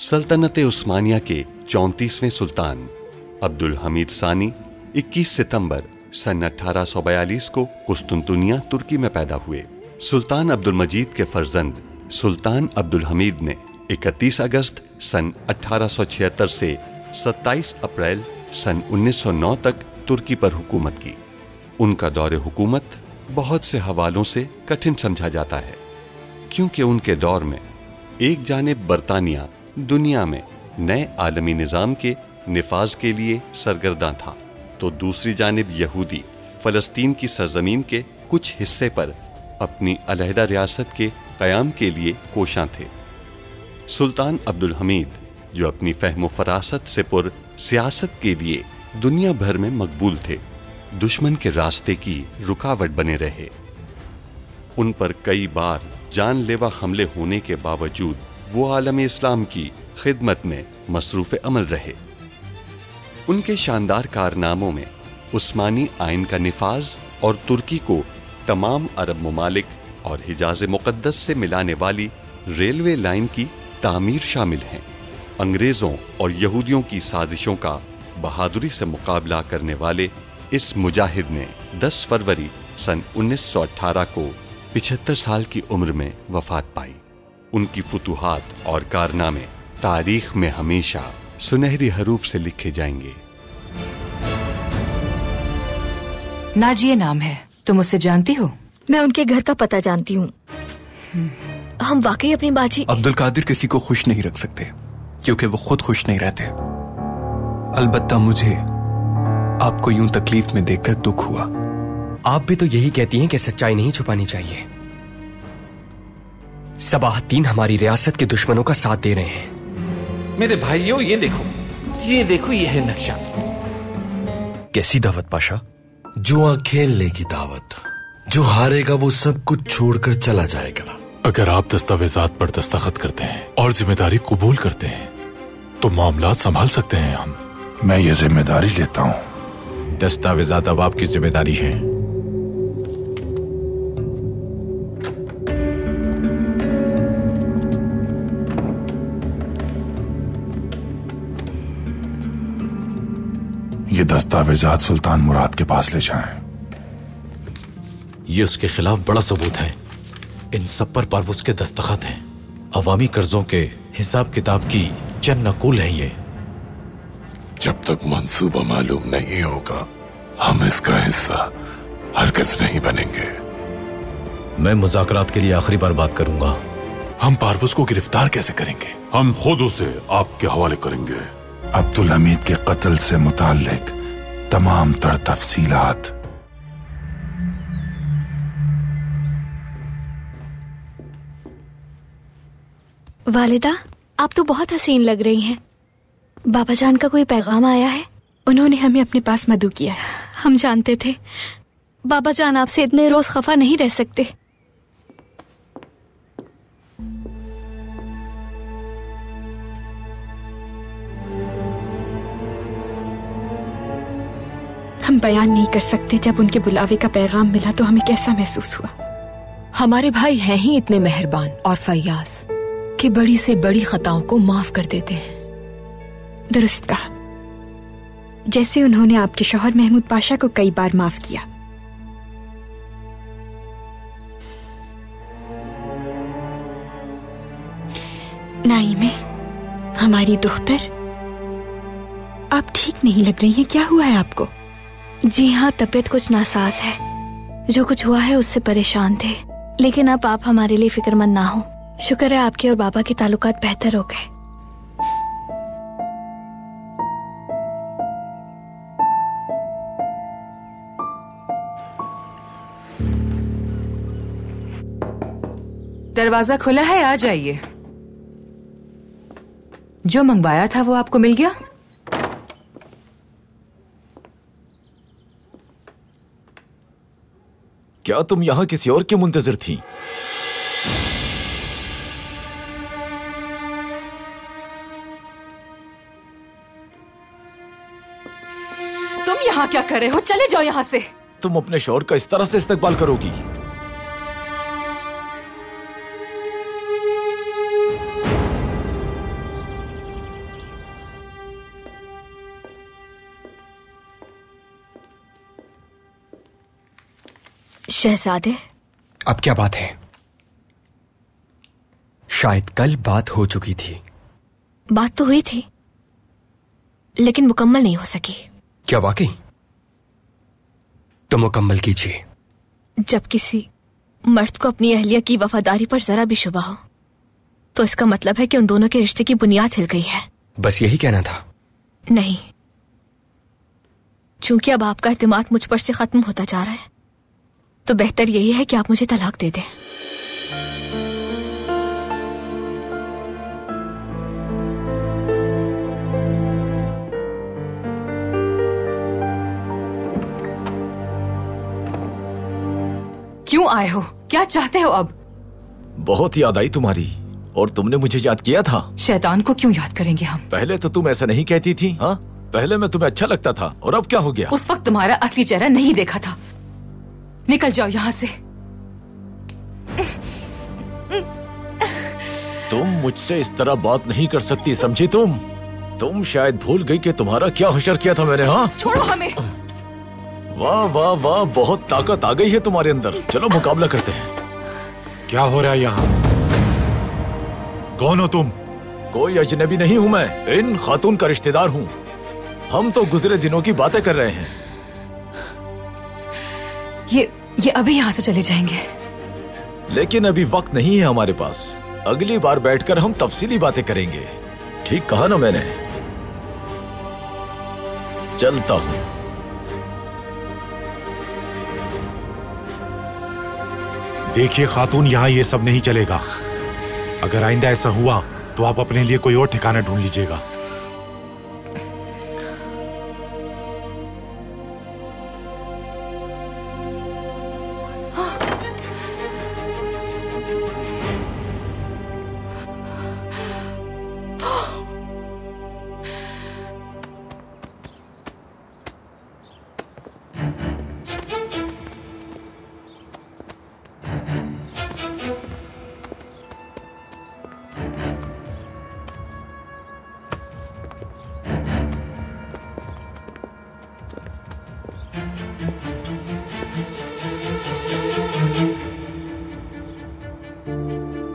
सल्तनत उस्मानिया के 34वें सुल्तान अब्दुल हमीद सानी 21 सितंबर सन 1842 को कुस्तुनतुनिया तुर्की में पैदा हुए। सुल्तान अब्दुल मजीद के फर्जंद सुल्तान अब्दुल हमीद ने 31 अगस्त सन 1876 से 27 अप्रैल सन 1909 तक तुर्की पर हुकूमत की। उनका दौरे हुकूमत बहुत से हवालों से कठिन समझा जाता है, क्योंकि उनके दौर में एक जानिब बरतानिया दुनिया में नए आलमी निज़ाम के निफाज के लिए सरगर्दा था, तो दूसरी जानिब यहूदी फ़लस्तीन की सरजमीन के कुछ हिस्से पर अपनी अलहदा रियासत के क़याम के लिए कोशां थे। सुल्तान अब्दुल हमीद, जो अपनी फ़हम फ़रासत से पुर सियासत के लिए दुनिया भर में मकबूल थे, दुश्मन के रास्ते की रुकावट बने रहे। उन पर कई बार जानलेवा हमले होने के बावजूद वो आलम इस्लाम की खिदमत में मसरूफ़ अमल रहे। उनके शानदार कारनामों में उस्मानी आइन का निफाज और तुर्की को तमाम अरब ममालिक और हिजाज मुक़द्दस से मिलाने वाली रेलवे लाइन की तामीर शामिल हैं। अंग्रेज़ों और यहूदियों की साजिशों का बहादुरी से मुकाबला करने वाले इस मुजाहिद ने 10 फरवरी सन 1918 को 75 साल की उम्र में वफात पाई। उनकी फुतूहात और कारनामे तारीख में हमेशा सुनहरी हरूफ से लिखे जाएंगे। नाजिया नाम है, तुम उससे जानती हो? मैं उनके घर का पता जानती हूँ। हम वाकई अपनी बाजी अब्दुल कादिर किसी को खुश नहीं रख सकते, क्योंकि वो खुद खुश नहीं रहते। अलबत्ता मुझे आपको यूं तकलीफ में देखकर दुख हुआ। आप भी तो यही कहती हैं कि सच्चाई नहीं छुपानी चाहिए। सबाहतीन हमारी रियासत के दुश्मनों का साथ दे रहे हैं। मेरे भाइयों, ये देखो ये है नक्शा। कैसी दावत पाशा? जुआ खेलने की दावत। जो हारेगा वो सब कुछ छोड़कर चला जाएगा। अगर आप दस्तावेजात पर दस्तखत करते हैं और जिम्मेदारी कबूल करते हैं तो मामला संभाल सकते हैं हम। मैं ये जिम्मेदारी लेता हूँ। दस्तावेजात अब आपकी जिम्मेदारी है। ये दस्तावेजात सुल्तान मुराद के पास ले जाएं। ये उसके खिलाफ बड़ा सबूत है। इन सब पर परवुस के दस्तखत हैं। अवामी कर्जों के हिसाब किताब की चंद नकूल हैं ये। जब तक मंसूबा मालूम नहीं होगा, हम इसका हिस्सा हरगिज़ नहीं बनेंगे। मैं मुज़ाकरात के लिए आखिरी बार बात करूंगा। हम पारवुस को गिरफ्तार कैसे करेंगे? हम खुद उसे आपके हवाले करेंगे। अब्दुल हमीद के कत्ल से मुताल्लिक तमाम तर तफसीलात। वालिदा, आप तो बहुत हसीन लग रही हैं। बाबा जान का कोई पैगाम आया है? उन्होंने हमें अपने पास मदऊ किया है। हम जानते थे। बाबा जान आपसे इतने रोज खफा नहीं रह सकते। हम बयान नहीं कर सकते जब उनके बुलावे का पैगाम मिला तो हमें कैसा महसूस हुआ। हमारे भाई हैं ही इतने मेहरबान और फयाज कि बड़ी से बड़ी खताओं को माफ कर देते हैं। दुरुस्त कहा, जैसे उन्होंने आपके शौहर महमूद पाशा को कई बार माफ किया। नाइमे, हमारी दुख्तर, आप ठीक नहीं लग रही हैं। क्या हुआ है आपको? जी हाँ, तबीयत कुछ नासाज है। जो कुछ हुआ है उससे परेशान थे, लेकिन अब आप हमारे लिए फिक्रमंद ना हो। शुक्र है आपके और बाबा के ताल्लुकात बेहतर हो गए। दरवाजा खुला है, आ जाइए। जो मंगवाया था वो आपको मिल गया? क्या तुम यहां किसी और के मुंतजर थी? तुम यहाँ क्या कर रहे हो? चले जाओ यहाँ से। तुम अपने शौहर का इस तरह से इस्तकबाल करोगी? शहजादे, अब क्या बात है? शायद कल बात हो चुकी थी। बात तो हुई थी लेकिन मुकम्मल नहीं हो सकी। क्या वाकई? तो मुकम्मल कीजिए। जब किसी मर्द को अपनी अहलिया की वफादारी पर जरा भी शुबा हो तो इसका मतलब है कि उन दोनों के रिश्ते की बुनियाद हिल गई है। बस यही कहना था? नहीं, चूंकि अब आपका एतमाद मुझ पर से खत्म होता जा रहा है तो बेहतर यही है कि आप मुझे तलाक दे दें। क्यों आए हो? क्या चाहते हो अब? बहुत याद आई तुम्हारी और तुमने मुझे याद किया था। शैतान को क्यों याद करेंगे हम? पहले तो तुम ऐसा नहीं कहती थी। हाँ, पहले मैं तुम्हें अच्छा लगता था और अब क्या हो गया? उस वक्त तुम्हारा असली चेहरा नहीं देखा था। निकल जाओ यहाँ से। तुम मुझसे इस तरह बात नहीं कर सकती, समझी? तुम शायद भूल गई कि तुम्हारा क्या हशर किया था मैंने। हाँ, छोड़ो हमें। वाह वाह वाह, बहुत ताकत आ गई है तुम्हारे अंदर। चलो मुकाबला करते हैं। क्या हो रहा है यहाँ? कौन हो तुम? कोई अजनबी नहीं हूँ मैं, इन खातून का रिश्तेदार हूँ। हम तो गुजरे दिनों की बातें कर रहे हैं। ये अभी यहाँ से चले जाएंगे। लेकिन अभी वक्त नहीं है हमारे पास। अगली बार बैठकर हम तफसीली बातें करेंगे। ठीक कहा ना मैंने? चलता हूँ। देखिए खातून, यहाँ ये सब नहीं चलेगा। अगर आइंदा ऐसा हुआ तो आप अपने लिए कोई और ठिकाना ढूंढ लीजिएगा।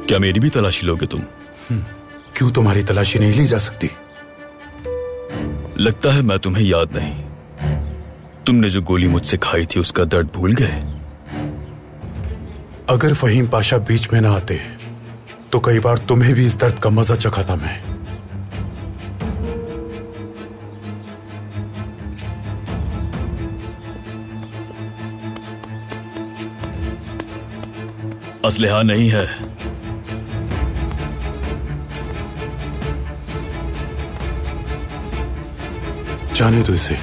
क्या मेरी भी तलाशी लोगे तुम? क्यों तुम्हारी तलाशी नहीं ली जा सकती? लगता है मैं तुम्हें याद नहीं। तुमने जो गोली मुझसे खाई थी उसका दर्द भूल गए? अगर फहीम पाशा बीच में ना आते तो कई बार तुम्हें भी इस दर्द का मजा चखाता मैं। असलहा नहीं है। जाने दो इसे।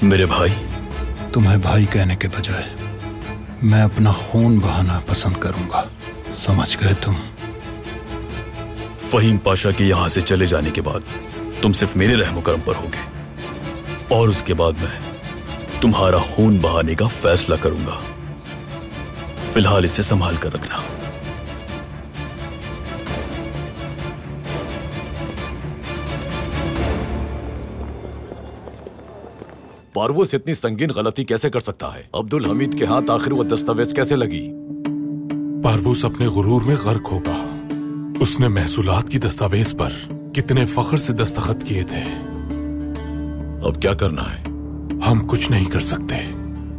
मेरे भाई। तुम्हें भाई कहने के बजाय मैं अपना खून बहाना पसंद करूंगा, समझ गए तुम? फहीम पाशा के यहां से चले जाने के बाद तुम सिर्फ मेरे रहमो करम पर होगे और उसके बाद मैं तुम्हारा खून बहाने का फैसला करूंगा। फिलहाल इसे संभाल कर रखना। पारवूस इतनी संगीन गलती कैसे कर सकता है? अब्दुल हमीद के हाथ आखिर वो दस्तावेज कैसे लगी? पारवूस अपने गुरूर में गर्क होगा। उसने महसूलात की दस्तावेज पर कितने फख्र से दस्तखत किए थे। अब क्या करना है? हम कुछ नहीं कर सकते।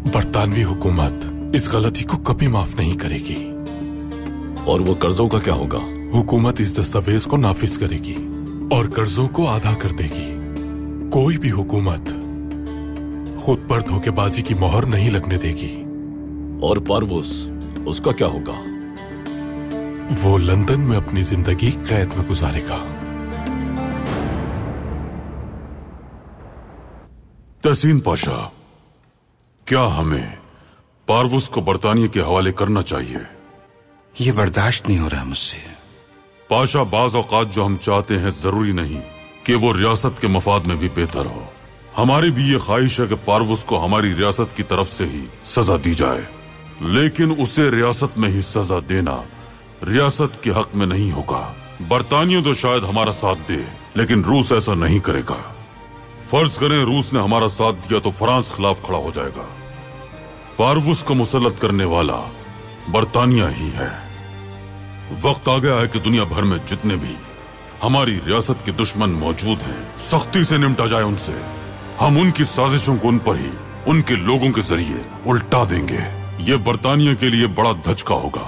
बरतानवी हुकूमत इस गलती को कभी माफ नहीं करेगी। और वो कर्जों का क्या होगा? हुकूमत इस दस्तावेज को नाफिज करेगी और कर्जों को आधा कर देगी। कोई भी हुकूमत खुद पर धोखेबाजी की मोहर नहीं लगने देगी। और पारवूस, उसका क्या होगा? वो लंदन में अपनी जिंदगी कैद में गुजारेगा। तहसीन पाशा, क्या हमें पारवूस को बरतानिया के हवाले करना चाहिए? ये बर्दाश्त नहीं हो रहा मुझसे। पाशा, बाज औकात जो हम चाहते हैं जरूरी नहीं कि वो रियासत के मफाद में भी बेहतर हो। हमारी भी ये ख्वाहिश है कि पारवूस को हमारी रियासत की तरफ से ही सजा दी जाए, लेकिन उसे रियासत में ही सजा देना रियासत के हक में नहीं होगा। बरतानिया तो शायद हमारा साथ दे, लेकिन रूस ऐसा नहीं करेगा। फर्ज करें रूस ने हमारा साथ दिया तो फ्रांस खिलाफ खड़ा हो जाएगा। पारवुस को मुसल्लत करने वाला बरतानिया ही है। वक्त आ गया है कि दुनिया भर में जितने भी हमारी रियासत के दुश्मन मौजूद हैं, सख्ती से निपटा जाए उनसे। हम उनकी साजिशों को उन पर ही, उनके लोगों के जरिए उल्टा देंगे। ये बरतानिया के लिए बड़ा धचका होगा।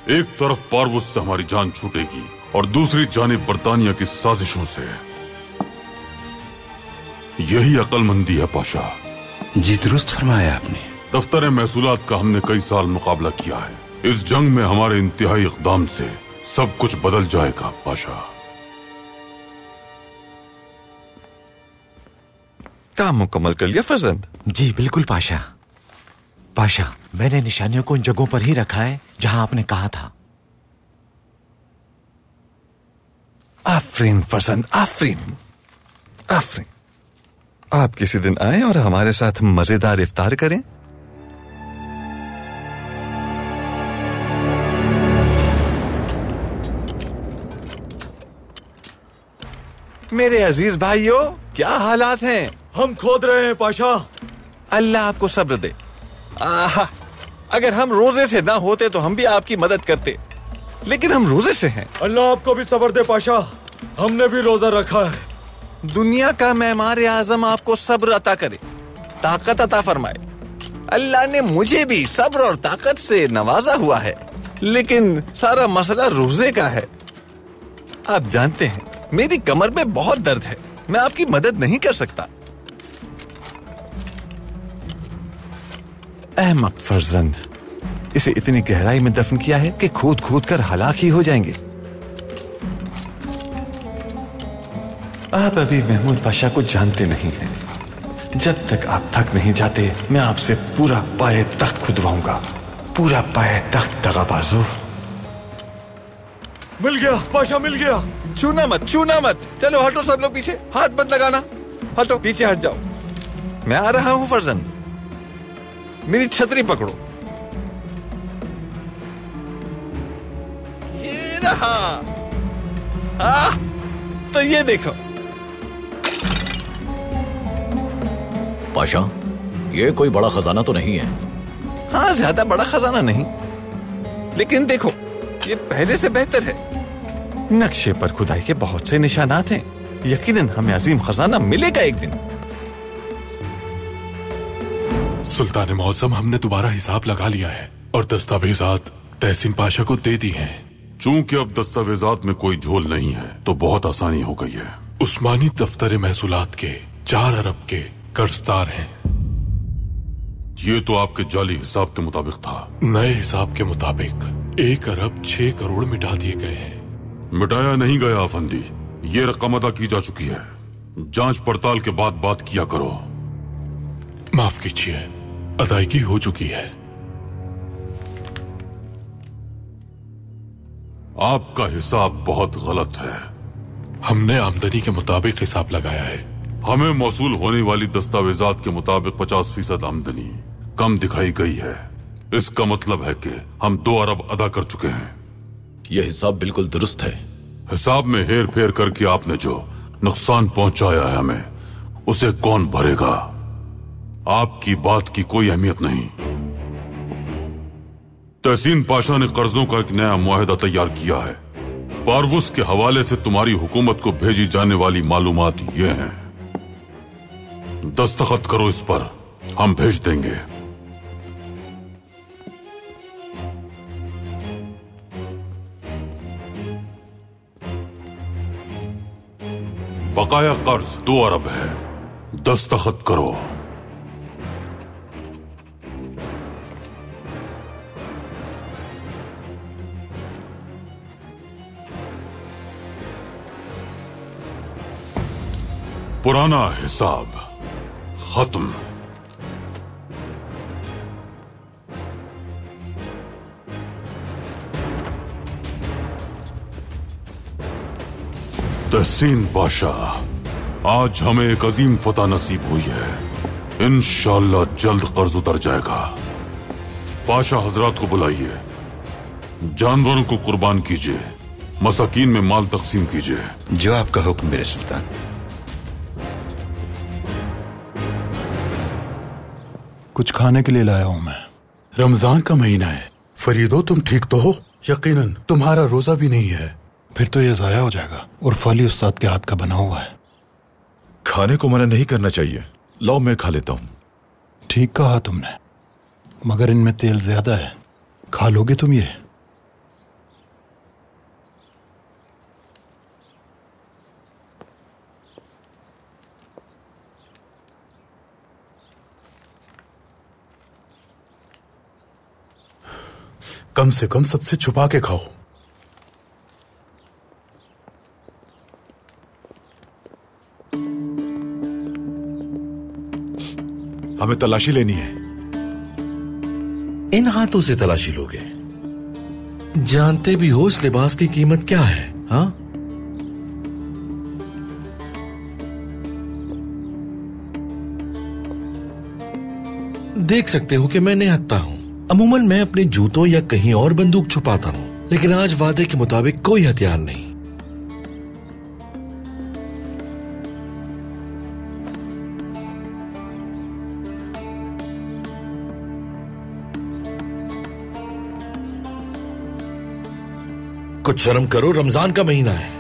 एक तरफ पारवुस से हमारी जान छूटेगी और दूसरी जानिब बरतानिया की साजिशों से। यही अक्लमंदी है पाशा। जी दुरुस्त फरमाया आपने। दफ्तर महसूलात का हमने कई साल मुकाबला किया है। इस जंग में हमारे इंतहाई इक़दाम से सब कुछ बदल जाएगा पाशा। काम मुकम्मल कर लिया फर्जंद? जी बिल्कुल पाशा। पाशा, मैंने निशानियों को उन जगहों पर ही रखा है जहां आपने कहा था। आफरीन फर्जंद, आफरीन आफरीन। आप किसी दिन आए और हमारे साथ मजेदार इफ्तार करें। मेरे अजीज भाइयों, क्या हालात हैं? हम खोद रहे हैं पाशा। अल्लाह आपको सब्र दे। आहा, अगर हम रोजे से ना होते तो हम भी आपकी मदद करते, लेकिन हम रोजे से हैं। अल्लाह आपको भी सब्र दे पाशा, हमने भी रोजा रखा है। दुनिया का मेहमान आजम आपको सब्र अता करे, ताकत अता फरमाए। अल्लाह ने मुझे भी सब्र और ताकत से नवाजा हुआ है, लेकिन सारा मसला रोजे का है। आप जानते हैं मेरी कमर में बहुत दर्द है, मैं आपकी मदद नहीं कर सकता। अहमक फर्जंद, इसे इतनी गहराई में दफन किया है कि खोद खोद कर हलाक ही हो जाएंगे। आप अभी महमूद पाशा को जानते नहीं हैं। जब तक आप थक नहीं जाते, मैं आपसे पूरा पाए तख्त खुदवाऊंगा, पूरा पाए तख्त दगाबाजो। मिल गया पाशा, मिल गया। छूना मत, छूना मत। चलो हटो सब लोग पीछे, हाथ मत लगाना। हटो, पीछे हट जाओ। मैं आ रहा हूं फर्जंद, मेरी छतरी पकड़ो। ये रहा। तो ये देखो पाशा, ये कोई बड़ा खजाना तो नहीं है। हाँ, ज्यादा बड़ा खजाना नहीं, लेकिन देखो ये पहले से बेहतर है। नक्शे पर खुदाई के बहुत से निशानात हैं। यकीनन हमें अजीम खजाना मिलेगा एक दिन। सुल्तान मौसम, हमने दोबारा हिसाब लगा लिया है और दस्तावेजात तहसीन पाशा को दे दी हैं। चूंकि अब दस्तावेजात में कोई झोल नहीं है तो बहुत आसानी हो गई है। उस्मानी दफ्तर महसूलात के 4 अरब के कर्जदार हैं। ये तो आपके जाली हिसाब के मुताबिक था। नए हिसाब के मुताबिक 1 अरब 6 करोड़ मिटा दिए गए हैं। मिटाया नहीं गया अफंदी, ये रकम अदा की जा चुकी है। जांच पड़ताल के बाद बात किया करो। माफ कीजिए, अदायगी हो चुकी है। आपका हिसाब बहुत गलत है। हमने आमदनी के मुताबिक हिसाब लगाया है। हमें मौसूल होने वाली दस्तावेजात के मुताबिक 50% आमदनी कम दिखाई गई है। इसका मतलब है कि हम 2 अरब अदा कर चुके हैं। यह हिसाब बिल्कुल दुरुस्त है। हिसाब में हेर फेर करके आपने जो नुकसान पहुंचाया है हमें, उसे कौन भरेगा? आपकी बात की कोई अहमियत नहीं। तहसीन पाशा ने कर्जों का एक नया मुआहदा तैयार किया है। पारवुस के हवाले से तुम्हारी हुकूमत को भेजी जाने वाली मालूमात ये हैं। दस्तखत करो इस पर, हम भेज देंगे। बकाया कर्ज 2 अरब है। दस्तखत करो। पुराना हिसाब खत्म। तहसीन पाशा, आज हमें एक अजीम फतह नसीब हुई है। इंशाअल्लाह जल्द कर्ज उतर जाएगा। पाशा हजरात को बुलाइए, जानवरों को कुर्बान कीजिए मसाकीन में माल तकसीम कीजिए। जो आपका हुक्म मेरे सुल्तान। कुछ खाने के लिए लाया हूं मैं। रमजान का महीना है। फरीदो, तुम ठीक तो हो? यकीनन तुम्हारा रोजा भी नहीं है। फिर तो ये जाया हो जाएगा। और फली उस्ताद के हाथ का बना हुआ है। खाने को मना नहीं करना चाहिए। लो मैं खा लेता हूं। ठीक कहा तुमने, मगर इनमें तेल ज्यादा है। खा लोगे तुम ये? कम से कम सबसे छुपा के खाओ। हमें तलाशी लेनी है। इन हाथों से तलाशी लोगे? जानते भी हो इस लिबास की कीमत क्या है? हाँ, देख सकते हो कि मैं निहत्था हूं। अमूमन मैं अपने जूतों या कहीं और बंदूक छुपाता हूं, लेकिन आज वादे के मुताबिक कोई हथियार नहीं। कुछ शर्म करो, रमजान का महीना है।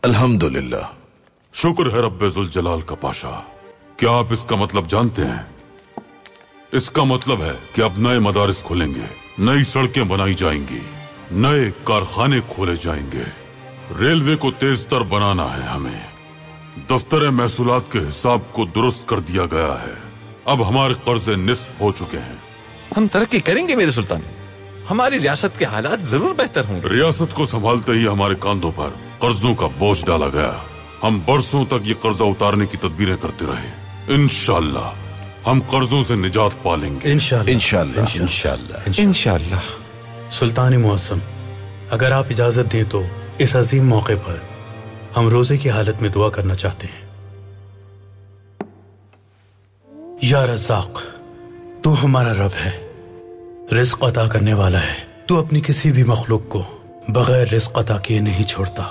अल्हम्दुलिल्लाह। शुक्र है रब्बे जुल जलाल का पाशा। क्या आप इसका मतलब जानते हैं? इसका मतलब है कि अब नए मदारिस खुलेंगे, नई सड़कें बनाई जाएंगी, नए कारखाने खोले जाएंगे। रेलवे को तेज तर बनाना है हमें। दफ्तर महसूलात के हिसाब को दुरुस्त कर दिया गया है। अब हमारे कर्जे निस्फ हो चुके हैं। हम तरक्की करेंगे मेरे सुल्तान। हमारी रियासत के हालात जरूर बेहतर होंगे। रियासत को संभालते ही हमारे कांधों पर कर्जों का बोझ डाला गया। हम बरसों तक ये कर्जा उतारने की तदबीरें करते रहे। इंशाअल्लाह हम कर्जों से निजात पालेंगे। इंशाअल्लाह। सुल्तान मुअज़्ज़म, अगर आप इजाजत दें तो इस अजीम मौके पर हम रोजे की हालत में दुआ करना चाहते हैं। या रज़्ज़ाक़, तू हमारा रब है, रिज़्क़ अता करने वाला है। तू अपनी किसी भी मखलूक को बगैर रिज़्क़ अता किए नहीं छोड़ता,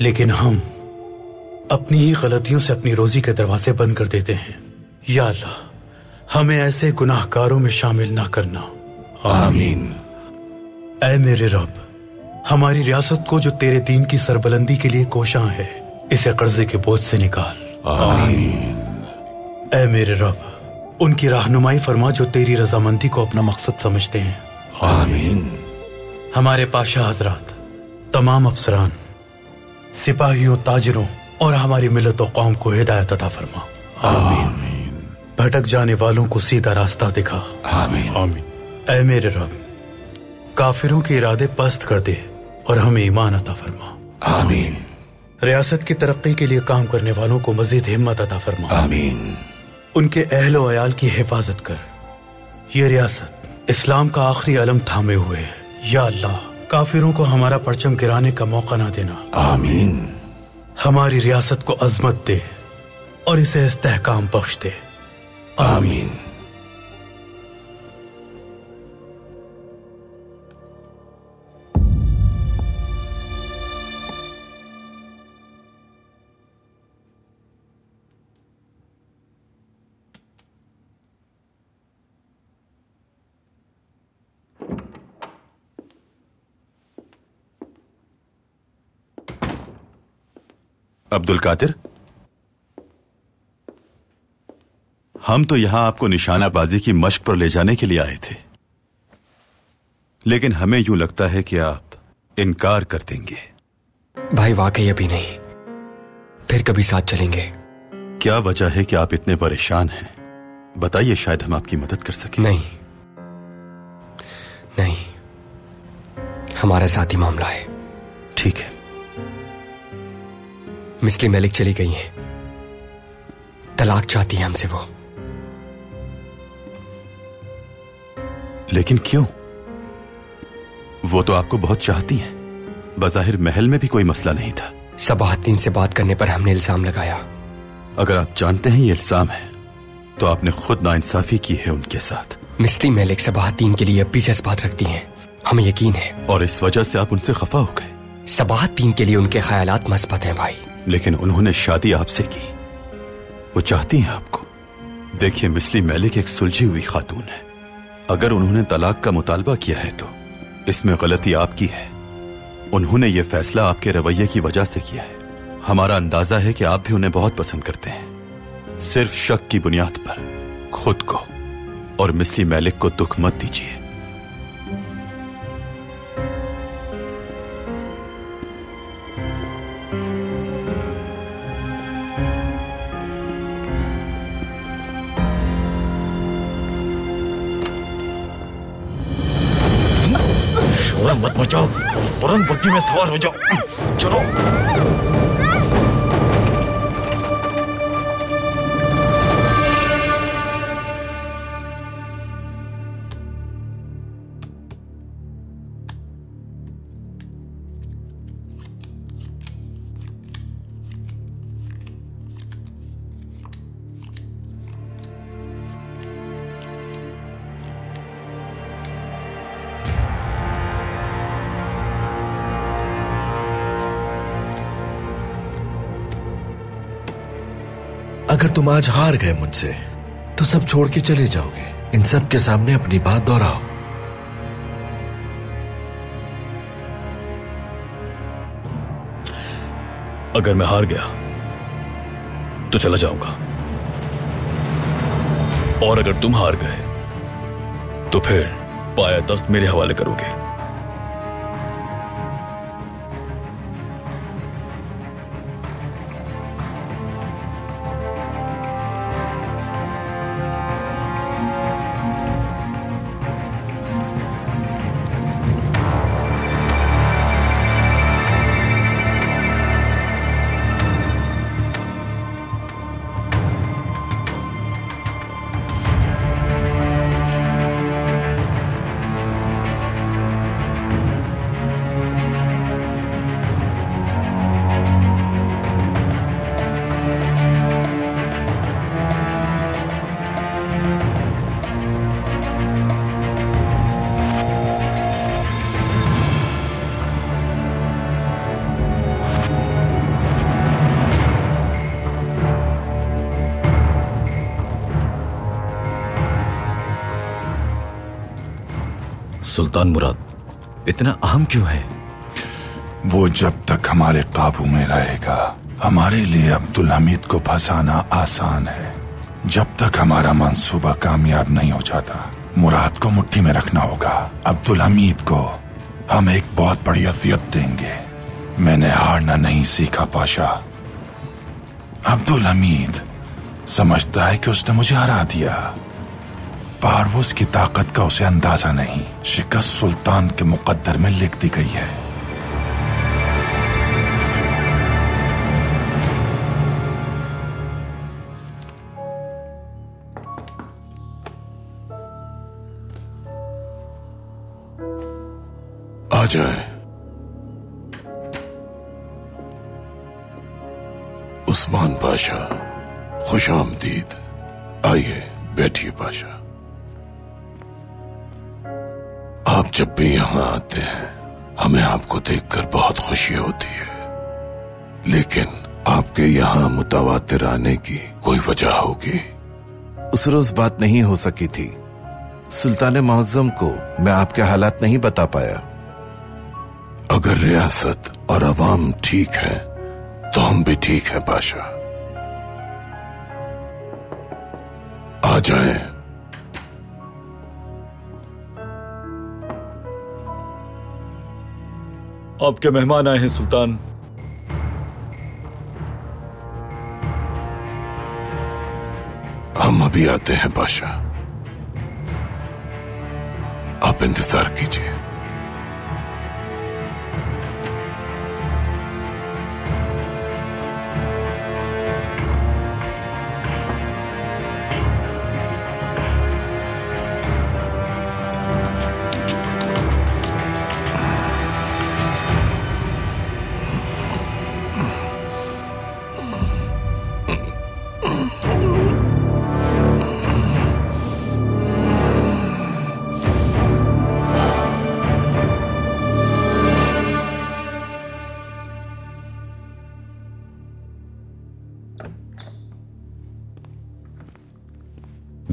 लेकिन हम अपनी ही गलतियों से अपनी रोजी के दरवाजे बंद कर देते हैं। या अल्लाह, हमें ऐसे गुनाहगारों में शामिल ना करना। आमीन। ऐ मेरे रब, हमारी रियासत को जो तेरे दीन की सरबलंदी के लिए कोशां है, इसे कर्जे के बोझ से निकाल। आमीन। ऐ मेरे रब, उनकी रहनुमाई फरमा जो तेरी रजामंदी को अपना मकसद समझते हैं। आमीन। हमारे पाशा हजरात, तमाम अफसरान, सिपाहियों, ताजिरों और हमारी मिलत और कौम को हिदायत अता फरमा। आमीन। भटक जाने वालों को सीधा रास्ता दिखा। आमीन। आमीन। ऐ मेरे रब, काफिरों के इरादे पस्त कर दे और हमें ईमान अता फरमा। आमीन। रियासत की तरक्की के लिए काम करने वालों को मजीद हिम्मत अता फरमा। आमीन। उनके अहलो अयाल की हिफाजत कर। ये रियासत इस्लाम का आखिरी अलम थामे हुए है। या अल्लाह, काफिरों को हमारा परचम गिराने का मौका ना देना। आमीन। हमारी रियासत को अजमत दे और इसे इस्तेहकाम बख्श दे। आमीन। अब्दुल कादिर, हम तो यहां आपको निशानाबाजी की मश्क पर ले जाने के लिए आए थे, लेकिन हमें यूं लगता है कि आप इनकार कर देंगे। भाई वाकई अभी नहीं, फिर कभी साथ चलेंगे। क्या वजह है कि आप इतने परेशान हैं? बताइए, शायद हम आपकी मदद कर सकें। नहीं नहीं, हमारा साथी मामला है। ठीक है। मिस्ली मलिक चली गई हैं, तलाक चाहती है हमसे वो। लेकिन क्यों? वो तो आपको बहुत चाहती हैं। बज़ाहिर महल में भी कोई मसला नहीं था। सबाहतीन से बात करने पर हमने इल्जाम लगाया। अगर आप जानते हैं ये इल्जाम है तो आपने खुद नाइंसाफी की है उनके साथ। मिस्री मेलिक सबाहतीन के लिए अब भी जज्बात रखती हैं, हमें यकीन है। और इस वजह से आप उनसे खफा हो गए? सबाहतीन के लिए उनके ख्यालात मस्बत हैं भाई। लेकिन उन्होंने शादी आपसे की, वो चाहती हैं आपको। देखिए, मिस्री मेलिक एक सुलझी हुई खातून है। अगर उन्होंने तलाक का मुतालबा किया है तो इसमें गलती आपकी है। उन्होंने ये फैसला आपके रवैये की वजह से किया है। हमारा अंदाजा है कि आप भी उन्हें बहुत पसंद करते हैं। सिर्फ शक की बुनियाद पर खुद को और मिस्री मेलिक को दुख मत दीजिए। शोर मत मचाओ और फौरन बग्गी में सवार हो जाओ। चलो। अगर तुम आज हार गए मुझसे तो सब छोड़ के चले जाओगे। इन सब के सामने अपनी बात दोहराओ। अगर मैं हार गया तो चला जाऊंगा, और अगर तुम हार गए तो फिर पाया तख्त मेरे हवाले करोगे। सुल्तान मुराद इतना अहम क्यों है? वो जब तक हमारे काबू में रहेगा हमारे लिए अब्दुल हमीद को फंसाना आसान है। जब तक हमारा मंसूबा कामयाब नहीं हो जाता मुराद को मुट्ठी में रखना होगा। अब्दुल हमीद को हम एक बहुत बड़ी अज़ियत देंगे। मैंने हारना नहीं सीखा पाशा। अब्दुल हमीद समझता है कि उसने मुझे हरा दिया। पारवुस की ताकत का उसे अंदाजा नहीं। शिकस्त सुल्तान के मुकद्दर में लिख दी गई है। आ जाए। उस्मान पाशा, खुश आमदीद। आइए बैठिए पाशा। आप जब भी यहाँ आते हैं हमें आपको देखकर बहुत खुशी होती है, लेकिन आपके यहाँ मुतवातिर आने की कोई वजह होगी। उस रोज बात नहीं हो सकी थी। सुल्तान मुअज्जम को मैं आपके हालात नहीं बता पाया। अगर रियासत और अवाम ठीक है तो हम भी ठीक है पाशा। आ जाएं। आपके मेहमान आए हैं सुल्तान। हम अभी आते हैं पाशा, आप इंतजार कीजिए।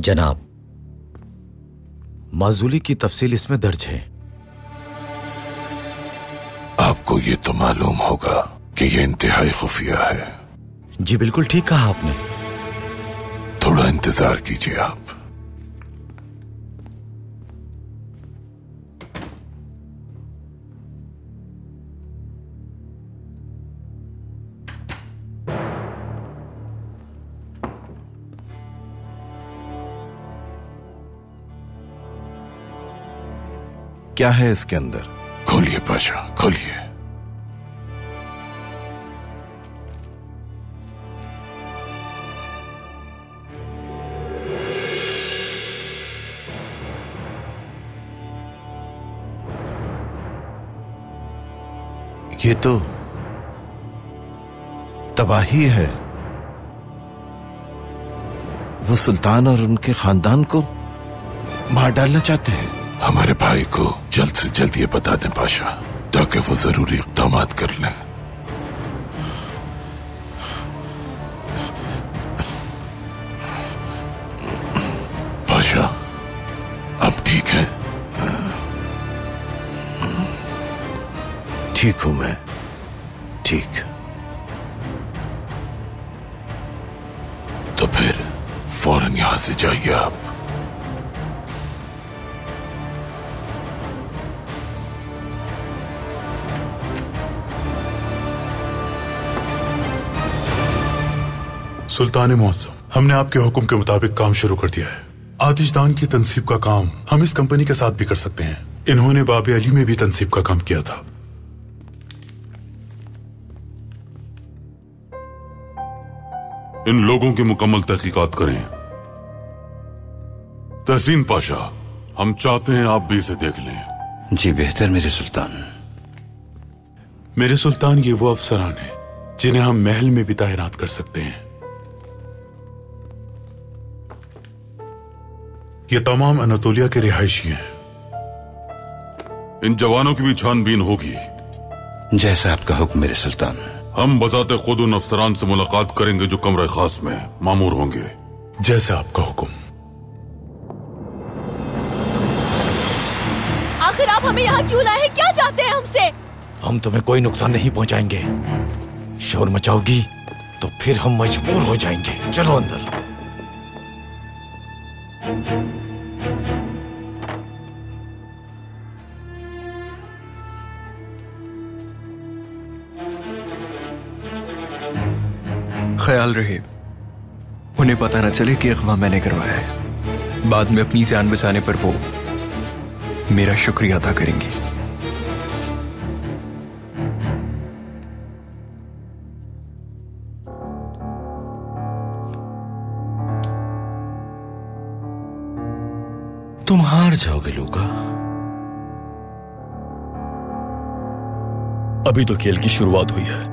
जनाब, माजूली की तफसील इसमें दर्ज है। आपको ये तो मालूम होगा कि ये इंतहाई खुफिया है। जी बिल्कुल ठीक कहा आपने। थोड़ा इंतजार कीजिए आप। क्या है इसके अंदर? खोलिए पाशा, खोलिए। ये तो तबाही है। वो सुल्तान और उनके खानदान को मार डालना चाहते हैं। हमारे भाई को जल्द से जल्द ये बता दें पाशा, ताकि वो जरूरी इक़दाम कर लें। पाशा, अब ठीक है? ठीक हूं मैं, ठीक। तो फिर फौरन यहां से जाइए आप। सुल्तान मुअज़्ज़म, हमने आपके हुक्म के मुताबिक काम शुरू कर दिया है। आतिशदान की तनसीब का काम हम इस कंपनी के साथ भी कर सकते हैं। इन्होंने बाबे अली में भी तनसीब का काम किया था। इन लोगों की मुकम्मल तहकीकात करें। तहसीन पाशा, हम चाहते हैं आप भी इसे देख लें। जी बेहतर मेरे सुल्तान। मेरे सुल्तान, ये वो अफसरान हैं जिन्हें हम महल में भी तैनात कर सकते हैं। ये तमाम अनातोलिया के रिहायशी हैं। इन जवानों की भी छानबीन होगी। जैसा आपका हुक्म मेरे सुल्तान। हम बजाते खुद उन अफसरान से मुलाकात करेंगे जो कमरे खास में मामूर होंगे। जैसे आपका हुक्म। आखिर आप हमें यहाँ क्यों लाए हैं? क्या चाहते हैं हमसे? हम तुम्हें कोई नुकसान नहीं पहुंचाएंगे। शोर मचाओगी तो फिर हम मजबूर हो जाएंगे। चलो अंदर। ख्याल रहे उन्हें पता न चले कि अगवा मैंने करवाया है। बाद में अपनी जान बचाने पर वो मेरा शुक्रिया अदा करेंगी। तुम हार जाओगे लूका। अभी तो खेल की शुरुआत हुई है।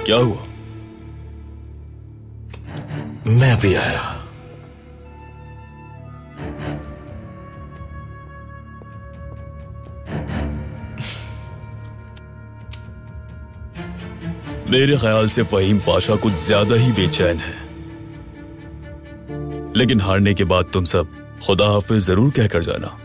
क्या हुआ? मैं भी आया। मेरे ख्याल से फहीम पाशा कुछ ज्यादा ही बेचैन है, लेकिन हारने के बाद तुम सब खुदा हाफिज जरूर कहकर जाना।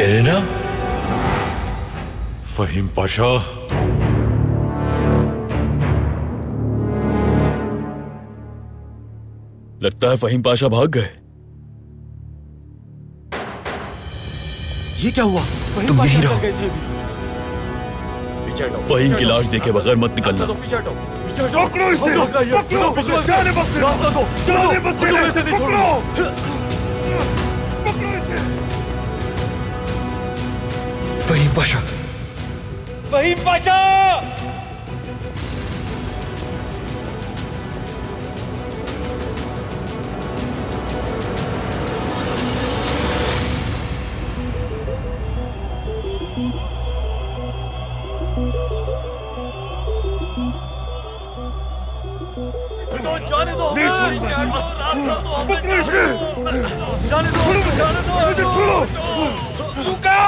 एरेना, फहीम पाशा, लगता है फहीम पाशा भाग गए। ये क्या हुआ? तुम यहीं रहो। फहीम की लाश देखे बगैर मत निकलना। फहीम पाशा, फहीम पाशा! जाने दो, रास्ता दो हमें, जाने दो, छोड़ो, रुका!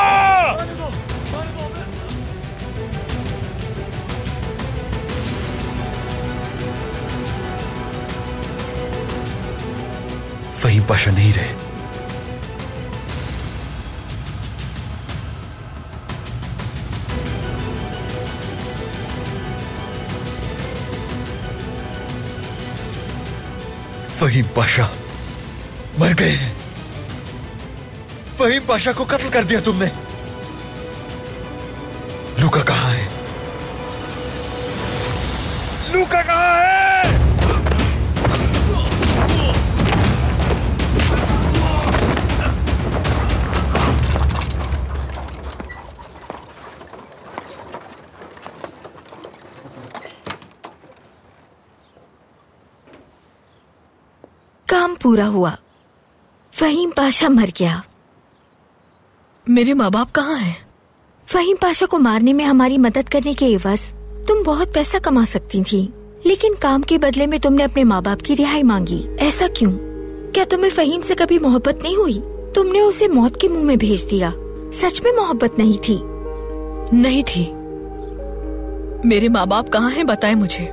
फहीम पाशा नहीं रहे। फहीम पाशा मर गए हैं। फहीम पाशा को कत्ल कर दिया तुमने। लूका कहाँ है? लूका कहाँ है? काम पूरा हुआ। फहीम पाशा मर गया। मेरे माँ बाप कहाँ हैं? फहीम पाशा को मारने में हमारी मदद करने के एवज तुम बहुत पैसा कमा सकती थी, लेकिन काम के बदले में तुमने अपने माँ बाप की रिहाई मांगी। ऐसा क्यों? क्या तुम्हें फहीम से कभी मोहब्बत नहीं हुई? तुमने उसे मौत के मुंह में भेज दिया। सच में मोहब्बत नहीं थी? नहीं थी। मेरे माँ बाप कहाँ हैं बताएं मुझे।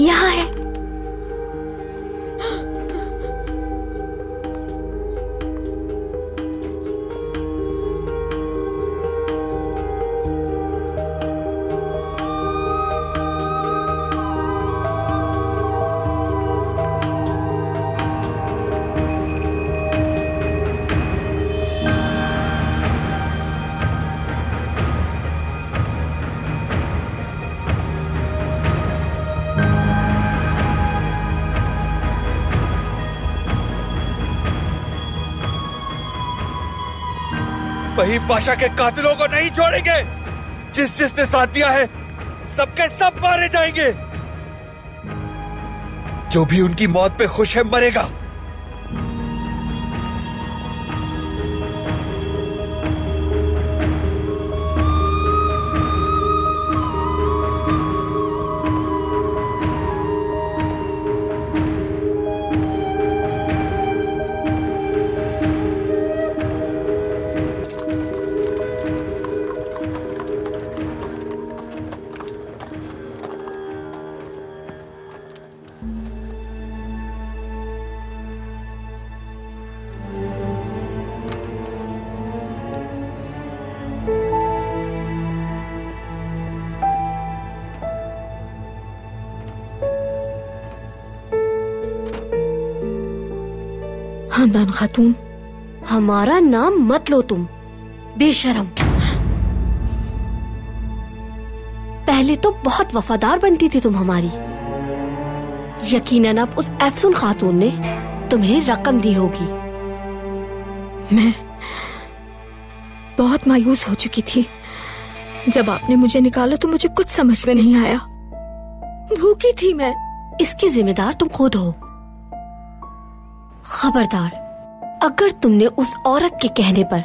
यहाँ है। फहीम पाशा के कातिलों को नहीं छोड़ेंगे। जिसने साथ दिया है सबके सब मारे जाएंगे। जो भी उनकी मौत पे खुश है मरेगा। खानदान खातून, हमारा नाम मत लो तुम, बेशरम। पहले तो बहुत वफादार बनती थी तुम हमारी। यकीनन अब उस अफसून खातून ने तुम्हें रकम दी होगी। मैं बहुत मायूस हो चुकी थी। जब आपने मुझे निकाला तो मुझे कुछ समझ में नहीं आया। भूखी थी मैं। इसकी जिम्मेदार तुम खुद हो। खबरदार, अगर तुमने उस औरत के कहने पर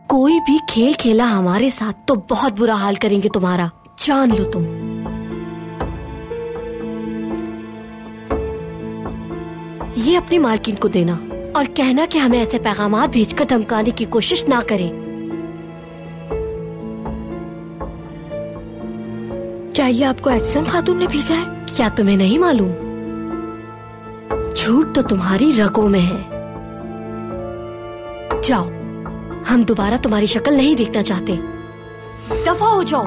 कोई भी खेल खेला हमारे साथ तो बहुत बुरा हाल करेंगे तुम्हारा, जान लो तुम। ये अपनी मालकिन को देना और कहना कि हमें ऐसे पैगामात भेजकर धमकाने की कोशिश ना करे। क्या ये आपको अफसून खातून ने भेजा है? क्या तुम्हें नहीं मालूम? झूठ तो तुम्हारी रगों में है। जाओ, हम दोबारा तुम्हारी शक्ल नहीं देखना चाहते। दफा हो जाओ।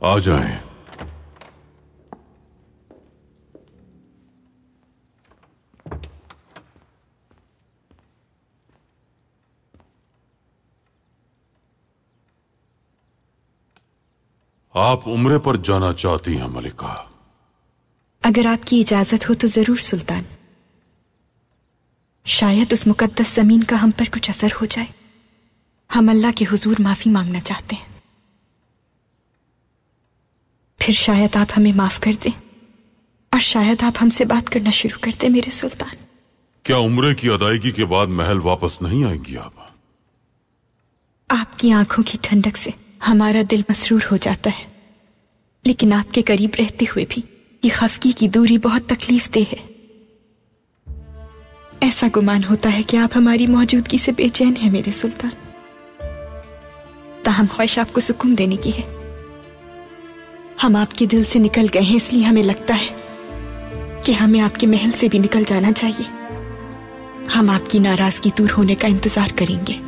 आ जाएं। आप उम्रे पर जाना चाहती हैं मलिका? अगर आपकी इजाजत हो तो जरूर सुल्तान। शायद उस मुकद्दस जमीन का हम पर कुछ असर हो जाए। हम अल्लाह के हुजूर माफी मांगना चाहते हैं। फिर शायद आप हमें माफ कर दें और शायद आप हमसे बात करना शुरू कर दें मेरे सुल्तान। क्या उम्रे की अदायगी के बाद महल वापस नहीं आएंगी आप? आपकी आंखों की ठंडक से हमारा दिल मसरूर हो जाता है, लेकिन आपके करीब रहते हुए भी ये खफगी की दूरी बहुत तकलीफ दे है। ऐसा गुमान होता है कि आप हमारी मौजूदगी से बेचैन हैं मेरे सुल्तान। ताहम ख्वाहिश आपको सुकून देने की है। हम आपके दिल से निकल गए हैं, इसलिए हमें लगता है कि हमें आपके महल से भी निकल जाना चाहिए। हम आपकी नाराजगी दूर होने का इंतजार करेंगे।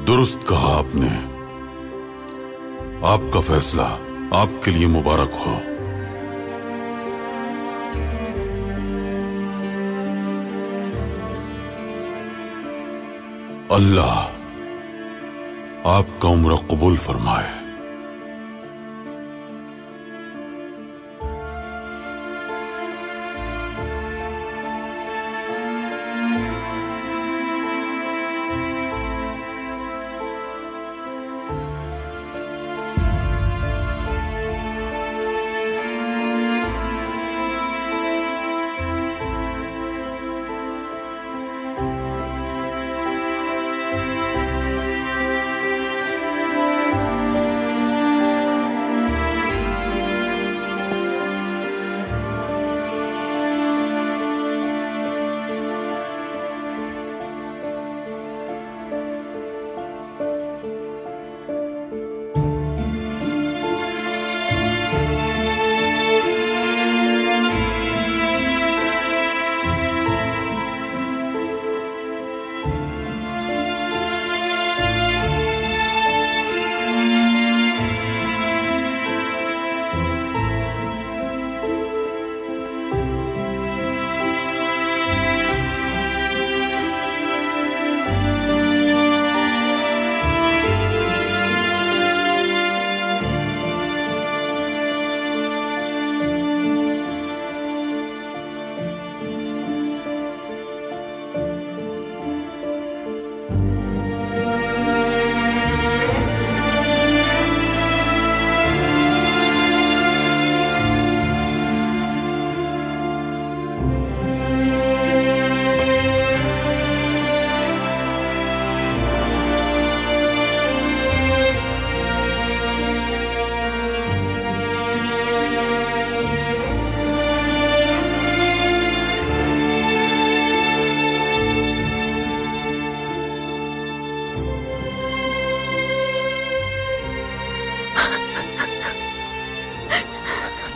दुरुस्त कहा आपने। आपका फैसला आपके लिए मुबारक हो। अल्लाह आपका उम्र कबूल फरमाए।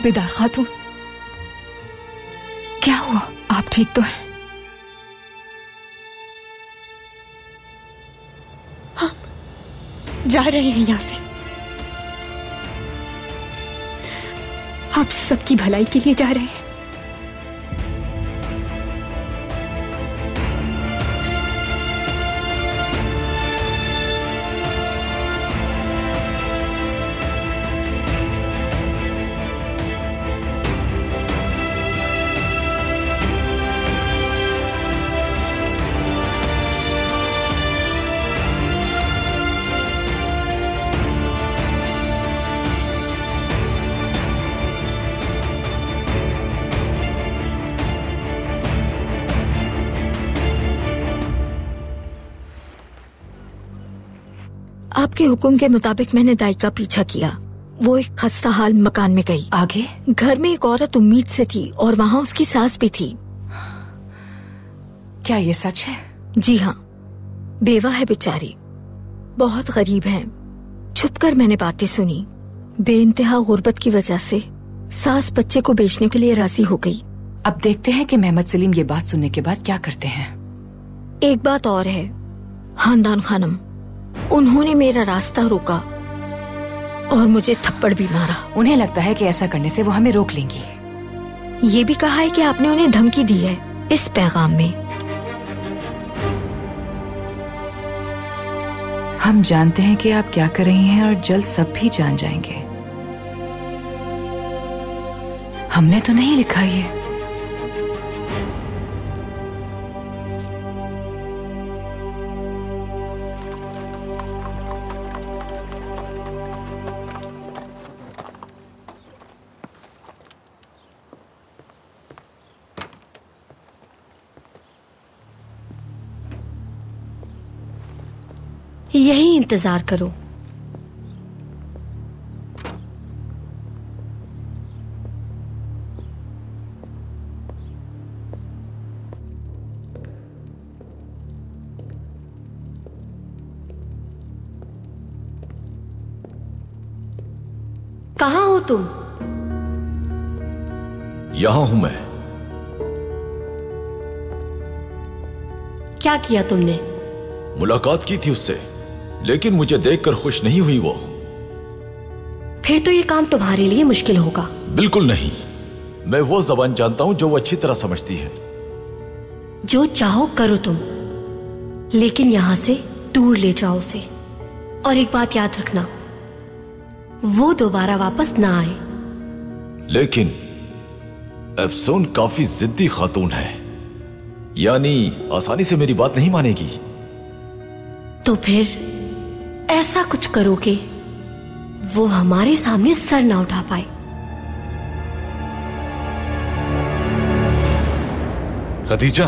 बेदार खातून, क्या हुआ? आप ठीक तो हैं? हम जा रहे हैं यहां से। आप सबकी भलाई के लिए जा रहे हैं। आपके हुक्म के मुताबिक मैंने दाई का पीछा किया। वो एक खस्ता हाल मकान में गई। आगे? घर में एक औरत उम्मीद से थी और वहाँ उसकी सास भी थी। क्या ये सच है? जी हाँ, बेवा है बेचारी, बहुत गरीब है। छुपकर मैंने बातें सुनी। बेइंतहा गुर्बत की वजह से सास बच्चे को बेचने के लिए राजी हो गई। अब देखते हैं कि मोहम्मद सलीम ये बात सुनने के बाद क्या करते हैं। एक बात और है खानदान खानम, उन्होंने मेरा रास्ता रोका और मुझे थप्पड़ भी मारा। उन्हें लगता है कि ऐसा करने से वो हमें रोक लेंगी। ये भी कहा है कि आपने उन्हें धमकी दी है इस पैगाम में। हम जानते हैं कि आप क्या कर रही हैं और जल्द सब भी जान जाएंगे। हमने तो नहीं लिखा ये। यही इंतजार करो। कहाँ हो तुम? यहां हूं मैं। क्या किया तुमने? मुलाकात की थी उससे, लेकिन मुझे देखकर खुश नहीं हुई वो। फिर तो ये काम तुम्हारे लिए मुश्किल होगा। बिल्कुल नहीं, मैं वो जबान जानता हूं जो वो अच्छी तरह समझती है। जो चाहो करो तुम, लेकिन यहां से दूर ले जाओ उसे। और एक बात याद रखना, वो दोबारा वापस ना आए। लेकिन अफसून काफी जिद्दी खातून है, यानी आसानी से मेरी बात नहीं मानेगी। तो फिर ऐसा कुछ करो कि वो हमारे सामने सर ना उठा पाए। खदीजा,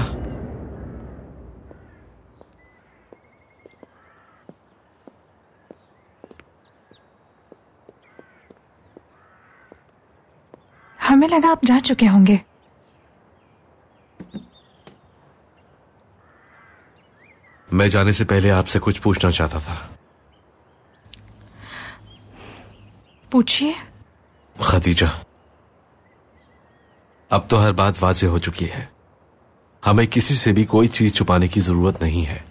हमें लगा आप जा चुके होंगे। मैं जाने से पहले आपसे कुछ पूछना चाहता था। पूछिए। खदीजा, अब तो हर बात वाज़ेह हो चुकी है। हमें किसी से भी कोई चीज छुपाने की जरूरत नहीं है।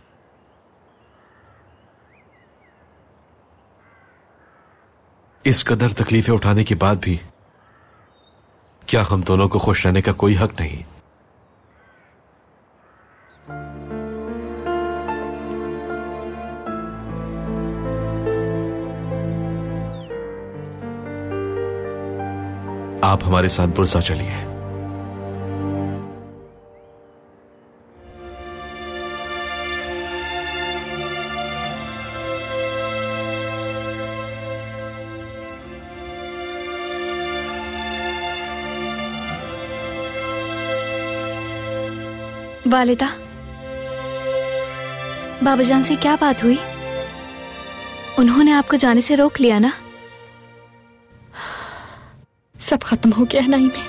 इस कदर तकलीफें उठाने के बाद भी क्या हम दोनों को खुश रहने का कोई हक नहीं? आप हमारे साथ बुरसा चलिए। वालिदा, बाबा जान से क्या बात हुई? उन्होंने आपको जाने से रोक लिया ना? सब खत्म हो गया नाई में।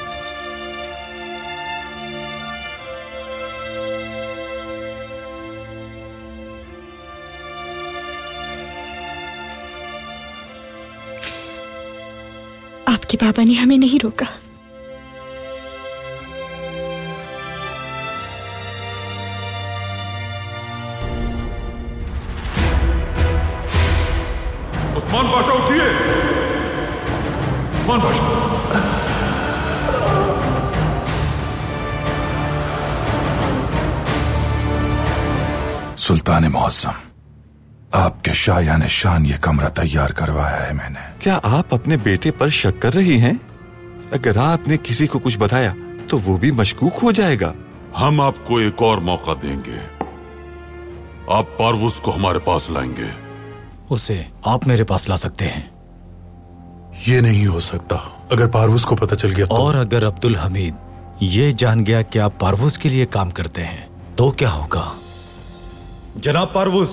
आपके बाबा ने हमें नहीं रोका। उस्मान पाशा उठिए। उस्मान पाशा, सुल्तान मुअज़्ज़म, आपके शायान शान ये कमरा तैयार करवाया है मैंने। क्या आप अपने बेटे पर शक कर रही हैं? अगर आपने किसी को कुछ बताया तो वो भी मशकूक हो जाएगा। हम आपको एक और मौका देंगे। आप पारवूस को हमारे पास लाएंगे। उसे आप मेरे पास ला सकते हैं। ये नहीं हो सकता। अगर पारवूस को पता चल गया तो... और अगर अब्दुल हमीद ये जान गया कि आप पारवूस के लिए काम करते हैं तो क्या होगा? जनाब पारवूस,